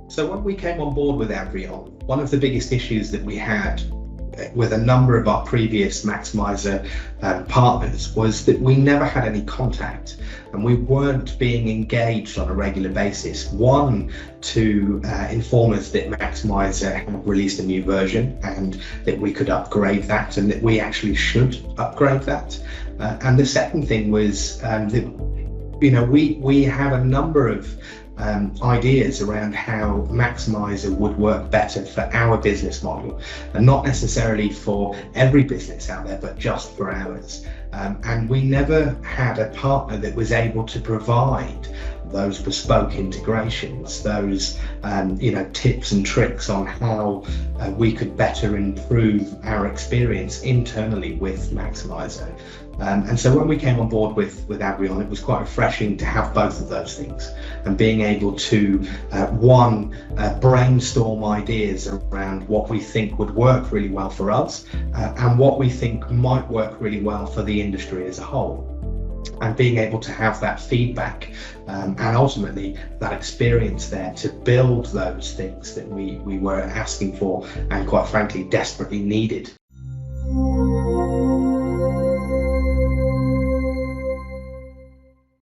So when we came on board with Avrion, one of the biggest issues that we had with a number of our previous Maximizer partners was that we never had any contact and we weren't being engaged on a regular basis. One, to inform us that Maximizer had released a new version and that we could upgrade that and that we actually should upgrade that. And the second thing was that we had a number of ideas around how Maximizer would work better for our business model, and not necessarily for every business out there, but just for ours. And we never had a partner that was able to provide those bespoke integrations, those tips and tricks on how we could better improve our experience internally with Maximizer. And so when we came on board with Avrion, it was quite refreshing to have both of those things and being able to, brainstorm ideas around what we think would work really well for us and what we think might work really well for the industry as a whole. And being able to have that feedback and ultimately that experience there to build those things that we were asking for and quite frankly desperately needed.